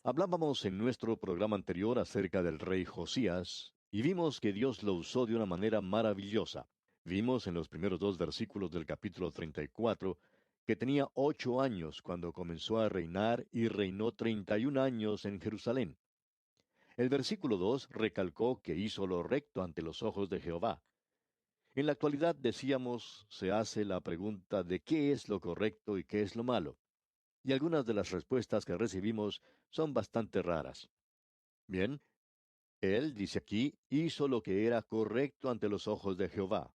Hablábamos en nuestro programa anterior acerca del rey Josías y vimos que Dios lo usó de una manera maravillosa. Vimos en los primeros dos versículos del capítulo 34 que tenía 8 años cuando comenzó a reinar y reinó 31 años en Jerusalén. El versículo 2 recalcó que hizo lo recto ante los ojos de Jehová. En la actualidad, decíamos, se hace la pregunta de qué es lo correcto y qué es lo malo. Y algunas de las respuestas que recibimos son bastante raras. Bien, él, dice aquí, hizo lo que era correcto ante los ojos de Jehová.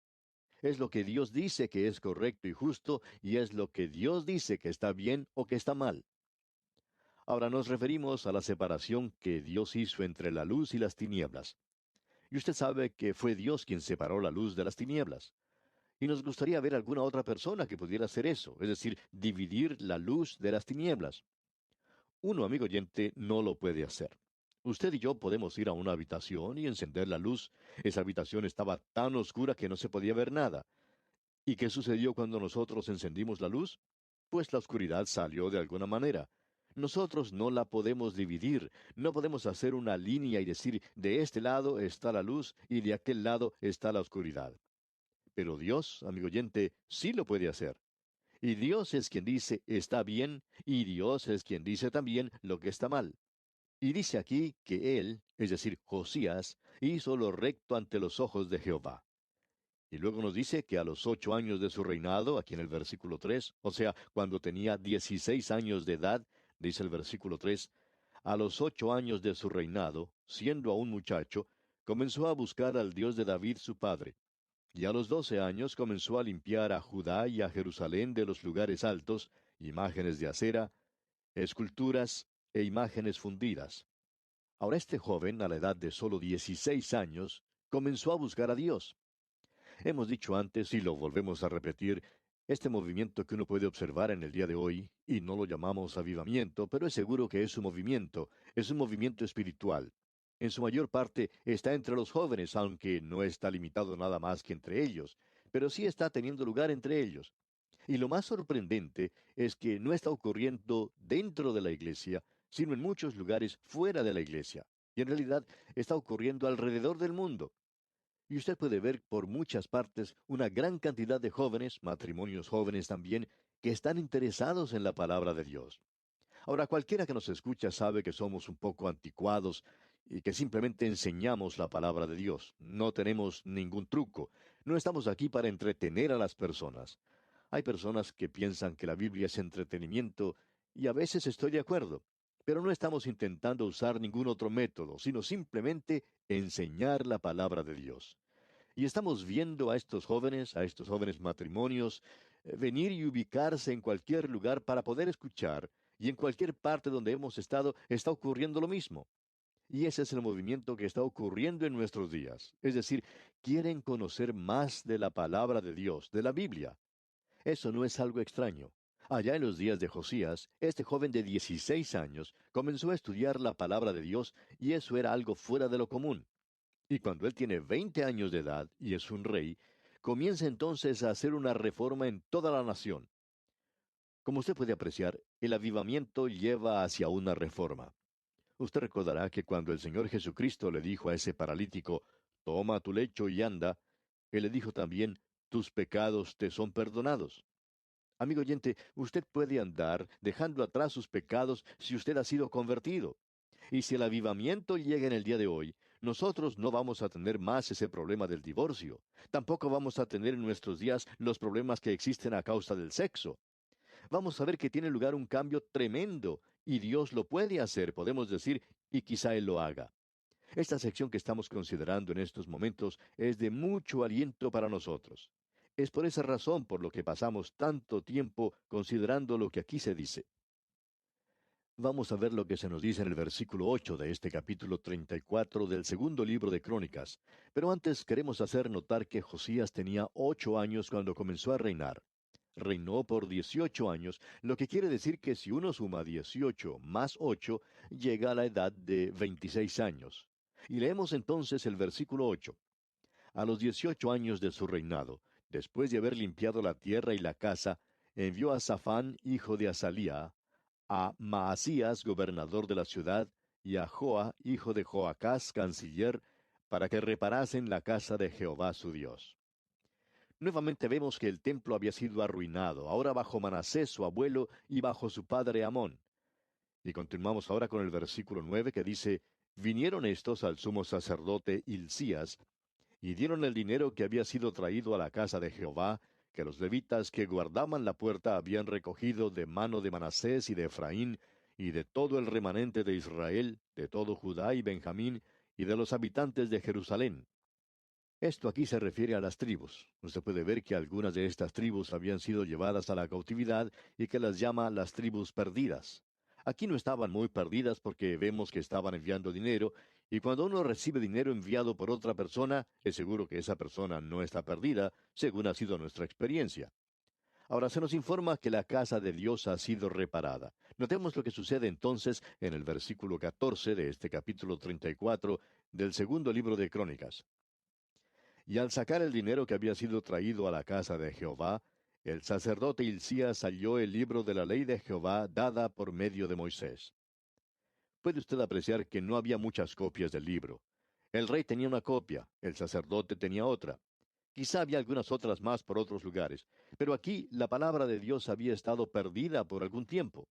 Es lo que Dios dice que es correcto y justo, y es lo que Dios dice que está bien o que está mal. Ahora nos referimos a la separación que Dios hizo entre la luz y las tinieblas. Y usted sabe que fue Dios quien separó la luz de las tinieblas. Y nos gustaría ver alguna otra persona que pudiera hacer eso, es decir, dividir la luz de las tinieblas. Uno, amigo oyente, no lo puede hacer. Usted y yo podemos ir a una habitación y encender la luz. Esa habitación estaba tan oscura que no se podía ver nada. ¿Y qué sucedió cuando nosotros encendimos la luz? Pues la oscuridad salió de alguna manera. Nosotros no la podemos dividir, no podemos hacer una línea y decir, de este lado está la luz y de aquel lado está la oscuridad. Pero Dios, amigo oyente, sí lo puede hacer. Y Dios es quien dice está bien, y Dios es quien dice también lo que está mal. Y dice aquí que él, es decir, Josías, hizo lo recto ante los ojos de Jehová. Y luego nos dice que a los 8 años de su reinado, aquí en el versículo 3, o sea, cuando tenía 16 años de edad, dice el versículo 3, a los 8 años de su reinado, siendo aún muchacho, comenzó a buscar al Dios de David su padre. Y a los 12 años comenzó a limpiar a Judá y a Jerusalén de los lugares altos, imágenes de acera, esculturas e imágenes fundidas. Ahora este joven, a la edad de solo 16 años, comenzó a buscar a Dios. Hemos dicho antes y lo volvemos a repetir, este movimiento que uno puede observar en el día de hoy, y no lo llamamos avivamiento, pero es seguro que es un movimiento espiritual. En su mayor parte está entre los jóvenes, aunque no está limitado nada más que entre ellos, pero sí está teniendo lugar entre ellos. Y lo más sorprendente es que no está ocurriendo dentro de la iglesia, sino en muchos lugares fuera de la iglesia. Y en realidad está ocurriendo alrededor del mundo. Y usted puede ver por muchas partes una gran cantidad de jóvenes, matrimonios jóvenes también, que están interesados en la palabra de Dios. Ahora, cualquiera que nos escucha sabe que somos un poco anticuados y que simplemente enseñamos la palabra de Dios. No tenemos ningún truco. No estamos aquí para entretener a las personas. Hay personas que piensan que la Biblia es entretenimiento y a veces estoy de acuerdo. Pero no estamos intentando usar ningún otro método, sino simplemente enseñar la palabra de Dios. Y estamos viendo a estos jóvenes matrimonios, venir y ubicarse en cualquier lugar para poder escuchar, y en cualquier parte donde hemos estado está ocurriendo lo mismo. Y ese es el movimiento que está ocurriendo en nuestros días. Es decir, quieren conocer más de la palabra de Dios, de la Biblia. Eso no es algo extraño. Allá en los días de Josías, este joven de 16 años comenzó a estudiar la palabra de Dios y eso era algo fuera de lo común. Y cuando él tiene 20 años de edad y es un rey, comienza entonces a hacer una reforma en toda la nación. Como usted puede apreciar, el avivamiento lleva hacia una reforma. Usted recordará que cuando el Señor Jesucristo le dijo a ese paralítico, toma tu lecho y anda, Él le dijo también, tus pecados te son perdonados. Amigo oyente, usted puede andar dejando atrás sus pecados si usted ha sido convertido. Y si el avivamiento llega en el día de hoy, nosotros no vamos a tener más ese problema del divorcio. Tampoco vamos a tener en nuestros días los problemas que existen a causa del sexo. Vamos a ver que tiene lugar un cambio tremendo, y Dios lo puede hacer, podemos decir, y quizá Él lo haga. Esta sección que estamos considerando en estos momentos es de mucho aliento para nosotros. Es por esa razón por lo que pasamos tanto tiempo considerando lo que aquí se dice. Vamos a ver lo que se nos dice en el versículo 8 de este capítulo 34 del segundo libro de Crónicas. Pero antes queremos hacer notar que Josías tenía 8 años cuando comenzó a reinar. Reinó por 18 años, lo que quiere decir que si uno suma 18 más 8, llega a la edad de 26 años. Y leemos entonces el versículo 8. A los 18 años de su reinado, después de haber limpiado la tierra y la casa, envió a Safán, hijo de Azalía, a Maasías, gobernador de la ciudad, y a Joa, hijo de Joacás, canciller, para que reparasen la casa de Jehová su Dios. Nuevamente vemos que el templo había sido arruinado, ahora bajo Manasés su abuelo y bajo su padre Amón. Y continuamos ahora con el versículo 9 que dice, vinieron estos al sumo sacerdote Hilcías, y dieron el dinero que había sido traído a la casa de Jehová, que los levitas que guardaban la puerta habían recogido de mano de Manasés y de Efraín, y de todo el remanente de Israel, de todo Judá y Benjamín, y de los habitantes de Jerusalén. Esto aquí se refiere a las tribus. Usted puede ver que algunas de estas tribus habían sido llevadas a la cautividad y que las llama las tribus perdidas. Aquí no estaban muy perdidas porque vemos que estaban enviando dinero, y cuando uno recibe dinero enviado por otra persona, es seguro que esa persona no está perdida, según ha sido nuestra experiencia. Ahora se nos informa que la casa de Dios ha sido reparada. Notemos lo que sucede entonces en el versículo 14 de este capítulo 34 del segundo libro de Crónicas. Y al sacar el dinero que había sido traído a la casa de Jehová, el sacerdote Hilcías halló el libro de la ley de Jehová dada por medio de Moisés. Puede usted apreciar que no había muchas copias del libro. El rey tenía una copia, el sacerdote tenía otra. Quizá había algunas otras más por otros lugares, pero aquí la palabra de Dios había estado perdida por algún tiempo.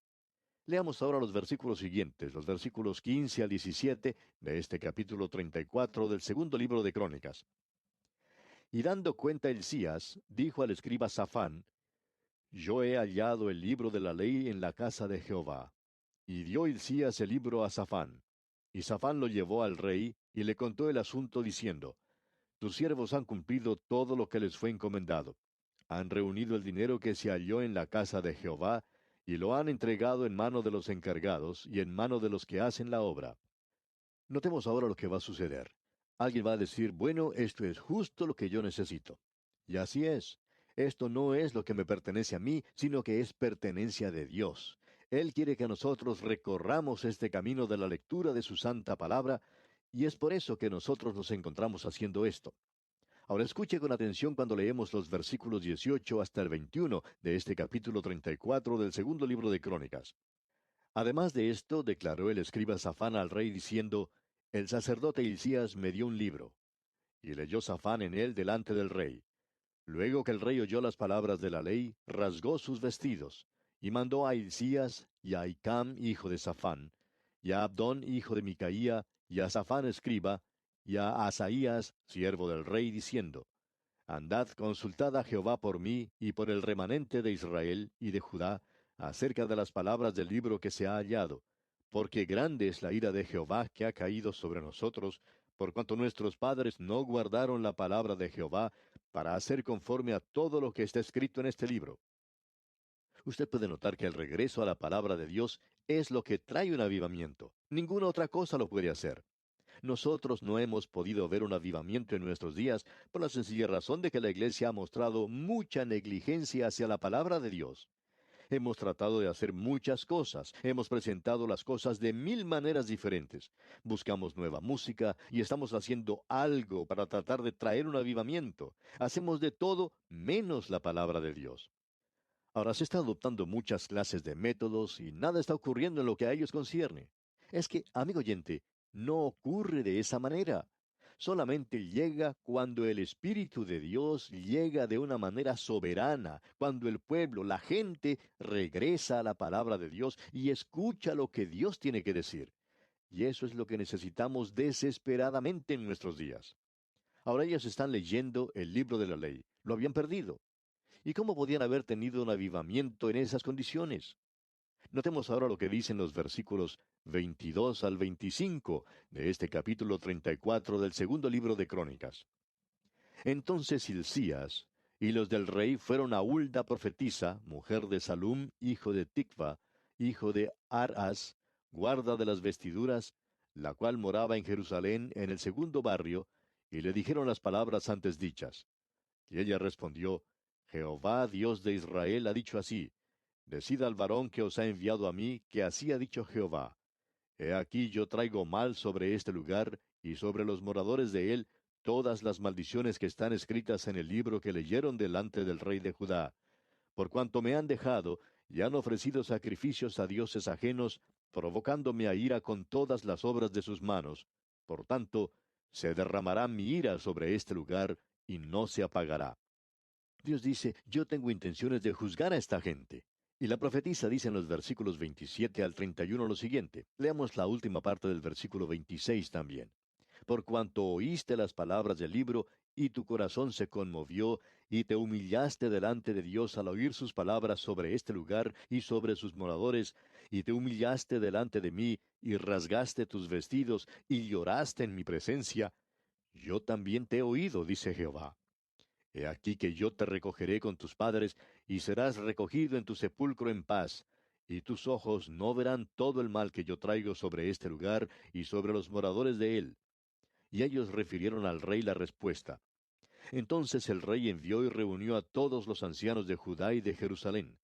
Leamos ahora los versículos siguientes, los versículos 15 al 17 de este capítulo 34 del segundo libro de Crónicas. Y dando cuenta Hilcías, dijo al escriba Safán, yo he hallado el libro de la ley en la casa de Jehová. Y dio Hilcías el libro a Safán. Y Safán lo llevó al rey, y le contó el asunto diciendo, tus siervos han cumplido todo lo que les fue encomendado. Han reunido el dinero que se halló en la casa de Jehová, y lo han entregado en mano de los encargados y en mano de los que hacen la obra. Notemos ahora lo que va a suceder. Alguien va a decir, bueno, esto es justo lo que yo necesito. Y así es. Esto no es lo que me pertenece a mí, sino que es pertenencia de Dios. Él quiere que nosotros recorramos este camino de la lectura de su santa palabra, y es por eso que nosotros nos encontramos haciendo esto. Ahora escuche con atención cuando leemos los versículos 18 hasta el 21 de este capítulo 34 del segundo libro de Crónicas. Además de esto, declaró el escriba Safán al rey diciendo, el sacerdote Hilcías me dio un libro. Y leyó Safán en él delante del rey. Luego que el rey oyó las palabras de la ley, rasgó sus vestidos, y mandó a Hilcías, y a Ahicam, hijo de Safán, y a Abdón, hijo de Micaía, y a Safán escriba, y a Asaías, siervo del rey, diciendo, andad, consultad a Jehová por mí y por el remanente de Israel y de Judá, acerca de las palabras del libro que se ha hallado, porque grande es la ira de Jehová que ha caído sobre nosotros, por cuanto nuestros padres no guardaron la palabra de Jehová para hacer conforme a todo lo que está escrito en este libro. Usted puede notar que el regreso a la palabra de Dios es lo que trae un avivamiento. Ninguna otra cosa lo puede hacer. Nosotros no hemos podido ver un avivamiento en nuestros días por la sencilla razón de que la Iglesia ha mostrado mucha negligencia hacia la palabra de Dios. Hemos tratado de hacer muchas cosas, hemos presentado las cosas de mil maneras diferentes. Buscamos nueva música y estamos haciendo algo para tratar de traer un avivamiento. Hacemos de todo menos la palabra de Dios. Ahora se están adoptando muchas clases de métodos y nada está ocurriendo en lo que a ellos concierne. Es que, amigo oyente, no ocurre de esa manera. Solamente llega cuando el Espíritu de Dios llega de una manera soberana, cuando el pueblo, la gente, regresa a la palabra de Dios y escucha lo que Dios tiene que decir. Y eso es lo que necesitamos desesperadamente en nuestros días. Ahora ellos están leyendo el libro de la ley. Lo habían perdido. ¿Y cómo podían haber tenido un avivamiento en esas condiciones? Notemos ahora lo que dicen los versículos 22 al 25 de este capítulo 34 del segundo libro de Crónicas. Entonces Hilcías y los del rey fueron a Hulda profetisa, mujer de Salum, hijo de Ticva, hijo de Arás, guarda de las vestiduras, la cual moraba en Jerusalén en el segundo barrio, y le dijeron las palabras antes dichas. Y ella respondió, Jehová, Dios de Israel, ha dicho así, decid al varón que os ha enviado a mí, que así ha dicho Jehová. He aquí yo traigo mal sobre este lugar, y sobre los moradores de él, todas las maldiciones que están escritas en el libro que leyeron delante del rey de Judá, por cuanto me han dejado, y han ofrecido sacrificios a dioses ajenos, provocándome a ira con todas las obras de sus manos. Por tanto, se derramará mi ira sobre este lugar, y no se apagará. Dios dice, yo tengo intenciones de juzgar a esta gente. Y la profetisa dice en los versículos 27 al 31 lo siguiente. Leamos la última parte del versículo 26 también. Por cuanto oíste las palabras del libro, y tu corazón se conmovió, y te humillaste delante de Dios al oír sus palabras sobre este lugar y sobre sus moradores, y te humillaste delante de mí, y rasgaste tus vestidos, y lloraste en mi presencia, yo también te he oído, dice Jehová. He aquí que yo te recogeré con tus padres, y serás recogido en tu sepulcro en paz, y tus ojos no verán todo el mal que yo traigo sobre este lugar y sobre los moradores de él. Y ellos refirieron al rey la respuesta. Entonces el rey envió y reunió a todos los ancianos de Judá y de Jerusalén.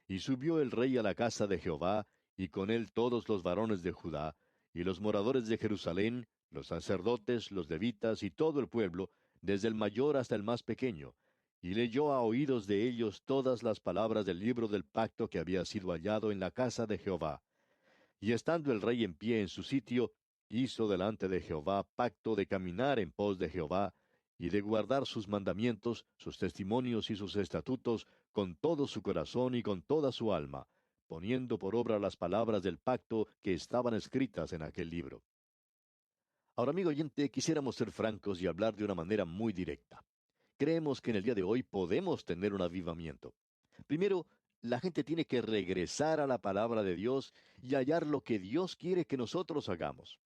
Y subió el rey a la casa de Jehová, y con él todos los varones de Judá, y los moradores de Jerusalén, los sacerdotes, los levitas y todo el pueblo, desde el mayor hasta el más pequeño, y leyó a oídos de ellos todas las palabras del libro del pacto que había sido hallado en la casa de Jehová. Y estando el rey en pie en su sitio, hizo delante de Jehová pacto de caminar en pos de Jehová, y de guardar sus mandamientos, sus testimonios y sus estatutos, con todo su corazón y con toda su alma, poniendo por obra las palabras del pacto que estaban escritas en aquel libro. Ahora, amigo oyente, quisiéramos ser francos y hablar de una manera muy directa. Creemos que en el día de hoy podemos tener un avivamiento. Primero, la gente tiene que regresar a la palabra de Dios y hallar lo que Dios quiere que nosotros hagamos.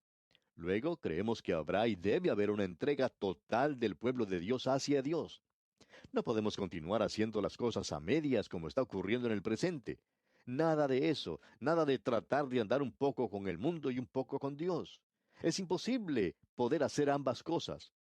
Luego, creemos que habrá y debe haber una entrega total del pueblo de Dios hacia Dios. No podemos continuar haciendo las cosas a medias como está ocurriendo en el presente. Nada de eso, nada de tratar de andar un poco con el mundo y un poco con Dios. Es imposible poder hacer ambas cosas.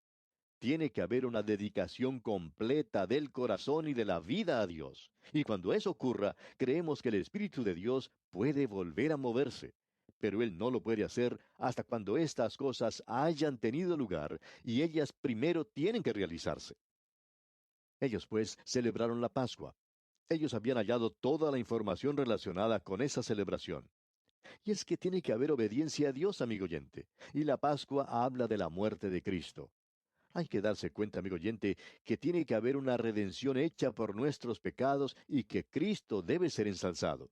Tiene que haber una dedicación completa del corazón y de la vida a Dios. Y cuando eso ocurra, creemos que el Espíritu de Dios puede volver a moverse. Pero Él no lo puede hacer hasta cuando estas cosas hayan tenido lugar y ellas primero tienen que realizarse. Ellos pues celebraron la Pascua. Ellos habían hallado toda la información relacionada con esa celebración. Y es que tiene que haber obediencia a Dios, amigo oyente. Y la Pascua habla de la muerte de Cristo. Hay que darse cuenta, amigo oyente, que tiene que haber una redención hecha por nuestros pecados y que Cristo debe ser ensalzado.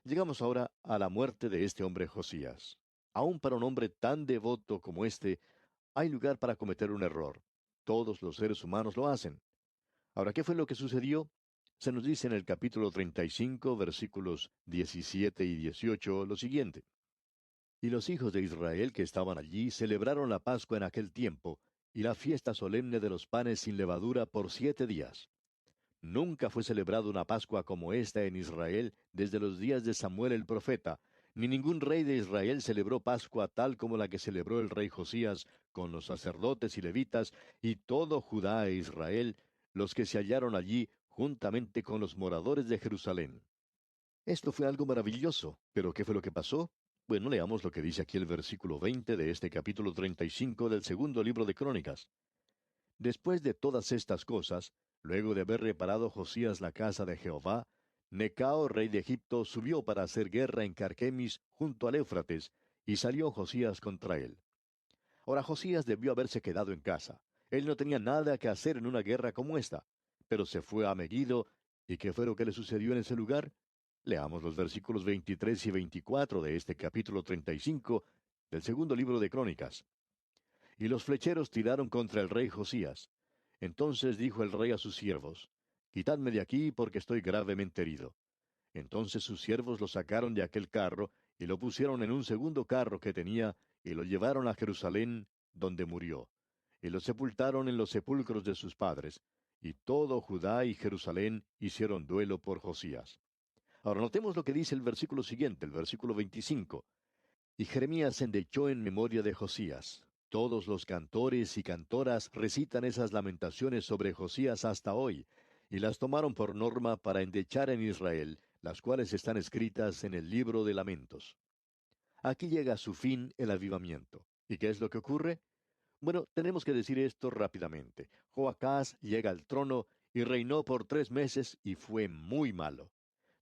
Llegamos ahora a la muerte de este hombre Josías. Aún para un hombre tan devoto como este, hay lugar para cometer un error. Todos los seres humanos lo hacen. Ahora, ¿qué fue lo que sucedió? Se nos dice en el capítulo 35, versículos 17 y 18, lo siguiente. Y los hijos de Israel que estaban allí celebraron la Pascua en aquel tiempo, y la fiesta solemne de los panes sin levadura por 7 días. Nunca fue celebrada una Pascua como esta en Israel desde los días de Samuel el profeta, ni ningún rey de Israel celebró Pascua tal como la que celebró el rey Josías, con los sacerdotes y levitas, y todo Judá e Israel, los que se hallaron allí, juntamente con los moradores de Jerusalén. Esto fue algo maravilloso, pero ¿qué fue lo que pasó? Bueno, leamos lo que dice aquí el versículo 20 de este capítulo 35 del segundo libro de Crónicas. Después de todas estas cosas, luego de haber reparado Josías la casa de Jehová, Necao, rey de Egipto, subió para hacer guerra en Carquemis junto al Éufrates, y salió Josías contra él. Ahora Josías debió haberse quedado en casa. Él no tenía nada que hacer en una guerra como esta, pero se fue a Megiddo, ¿y qué fue lo que le sucedió en ese lugar? Leamos los versículos 23 y 24 de este capítulo 35 del segundo libro de Crónicas. Y los flecheros tiraron contra el rey Josías. Entonces dijo el rey a sus siervos, Quitadme de aquí, porque estoy gravemente herido. Entonces sus siervos lo sacaron de aquel carro, y lo pusieron en un segundo carro que tenía, y lo llevaron a Jerusalén, donde murió. Y lo sepultaron en los sepulcros de sus padres. Y todo Judá y Jerusalén hicieron duelo por Josías. Ahora notemos lo que dice el versículo siguiente, el versículo 25. Y Jeremías se endechó en memoria de Josías. Todos los cantores y cantoras recitan esas lamentaciones sobre Josías hasta hoy, y las tomaron por norma para endechar en Israel, las cuales están escritas en el libro de lamentos. Aquí llega a su fin el avivamiento. ¿Y qué es lo que ocurre? Bueno, tenemos que decir esto rápidamente. Joacás llega al trono y reinó por 3 meses y fue muy malo.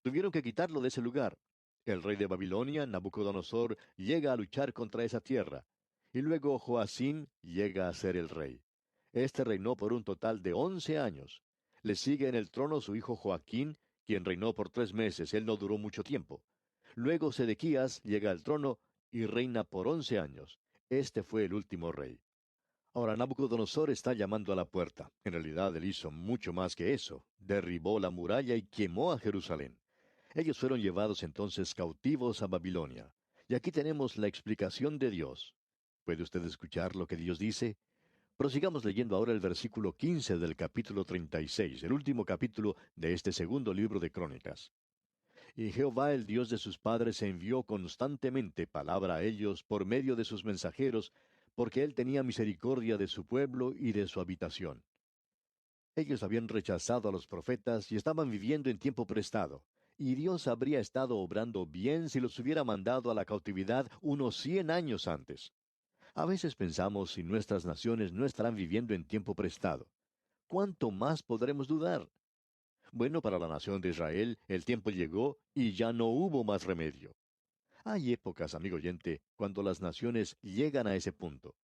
Tuvieron que quitarlo de ese lugar. El rey de Babilonia, Nabucodonosor, llega a luchar contra esa tierra. Y luego Joacín llega a ser el rey. Este reinó por un total de 11 años. Le sigue en el trono su hijo Joaquín, quien reinó por 3 meses. Él no duró mucho tiempo. Luego Sedequías llega al trono y reina por 11 años. Este fue el último rey. Ahora Nabucodonosor está llamando a la puerta. En realidad él hizo mucho más que eso. Derribó la muralla y quemó a Jerusalén. Ellos fueron llevados entonces cautivos a Babilonia. Y aquí tenemos la explicación de Dios. ¿Puede usted escuchar lo que Dios dice? Prosigamos leyendo ahora el versículo 15 del capítulo 36, el último capítulo de este segundo libro de Crónicas. Y Jehová el Dios de sus padres envió constantemente palabra a ellos por medio de sus mensajeros, porque él tenía misericordia de su pueblo y de su habitación. Ellos habían rechazado a los profetas y estaban viviendo en tiempo prestado. Y Dios habría estado obrando bien si los hubiera mandado a la cautividad unos 100 años antes. A veces pensamos si nuestras naciones no estarán viviendo en tiempo prestado. ¿Cuánto más podremos dudar? Bueno, para la nación de Israel el tiempo llegó y ya no hubo más remedio. Hay épocas, amigo oyente, cuando las naciones llegan a ese punto.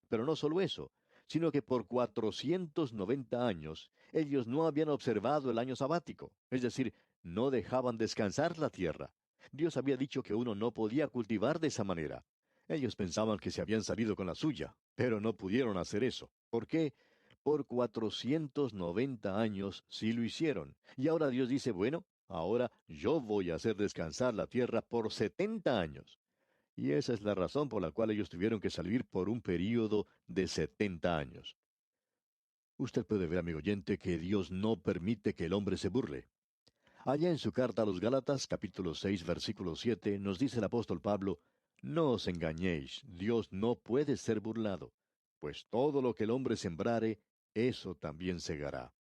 Pero no solo eso, sino que por 490 años ellos no habían observado el año sabático, es decir, no dejaban descansar la tierra. Dios había dicho que uno no podía cultivar de esa manera. Ellos pensaban que se habían salido con la suya, pero no pudieron hacer eso. ¿Por qué? Por 490 años sí lo hicieron. Y ahora Dios dice, bueno, ahora yo voy a hacer descansar la tierra por 70 años. Y esa es la razón por la cual ellos tuvieron que salir por un período de 70 años. Usted puede ver, amigo oyente, que Dios no permite que el hombre se burle. Allá en su carta a los Gálatas, capítulo 6, versículo 7, nos dice el apóstol Pablo, no os engañéis, Dios no puede ser burlado, pues todo lo que el hombre sembrare, eso también segará.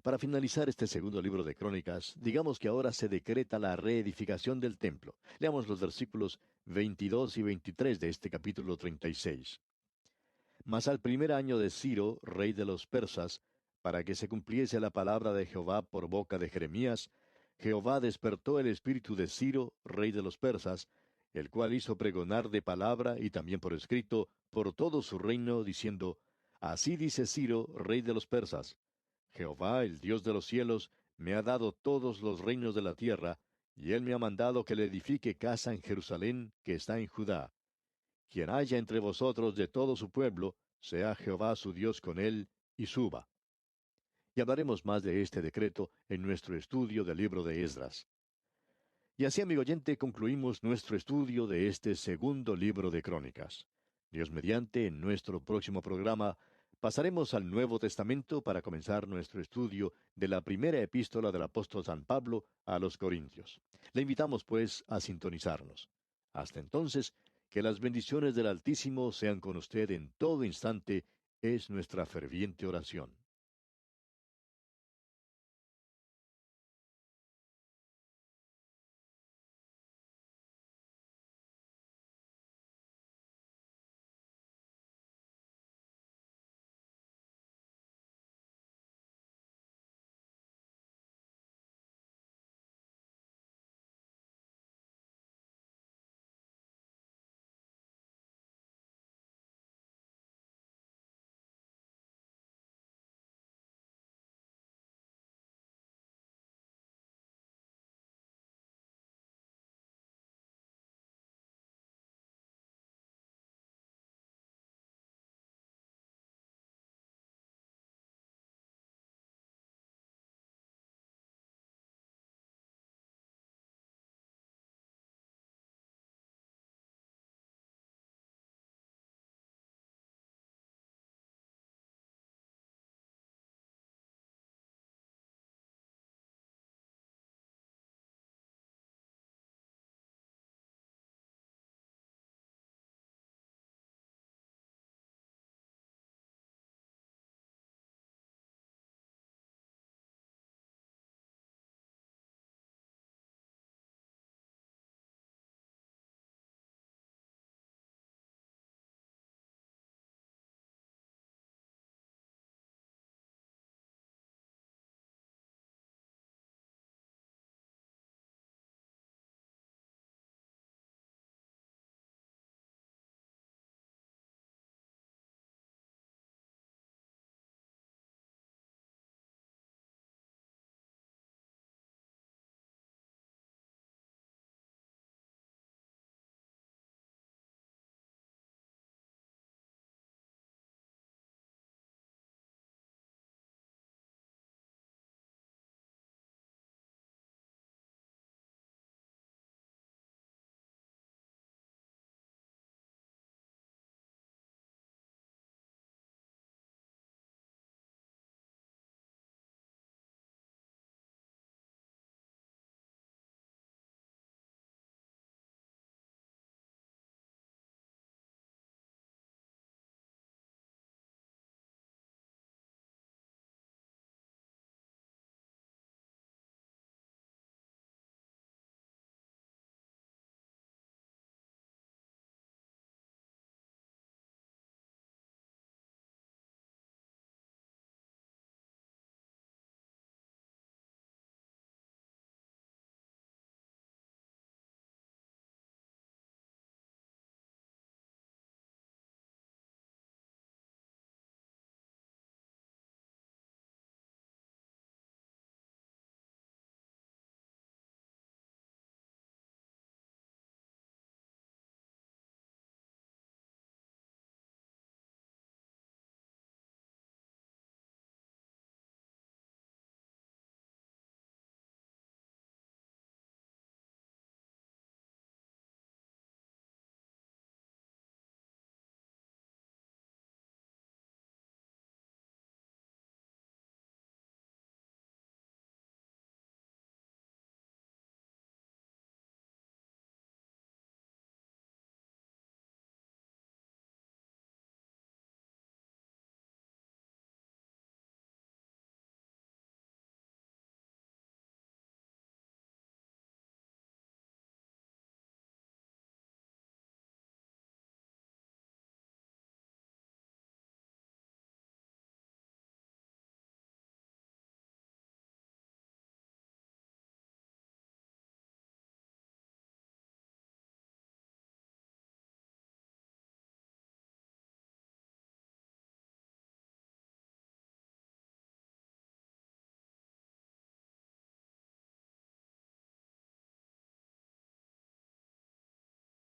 Para finalizar este segundo libro de Crónicas, digamos que ahora se decreta la reedificación del templo. Leamos los versículos 22 y 23 de este capítulo 36. Mas al primer año de Ciro, rey de los persas, para que se cumpliese la palabra de Jehová por boca de Jeremías, Jehová despertó el espíritu de Ciro, rey de los persas, el cual hizo pregonar de palabra y también por escrito por todo su reino, diciendo, Así dice Ciro, rey de los persas, Jehová, el Dios de los cielos, me ha dado todos los reinos de la tierra, y él me ha mandado que le edifique casa en Jerusalén, que está en Judá. Quien haya entre vosotros de todo su pueblo, sea Jehová su Dios con él, y suba. Y hablaremos más de este decreto en nuestro estudio del libro de Esdras. Y así, amigo oyente, concluimos nuestro estudio de este segundo libro de Crónicas. Dios mediante, en nuestro próximo programa, pasaremos al Nuevo Testamento para comenzar nuestro estudio de la primera epístola del apóstol San Pablo a los Corintios. Le invitamos, pues, a sintonizarnos. Hasta entonces, que las bendiciones del Altísimo sean con usted en todo instante, es nuestra ferviente oración.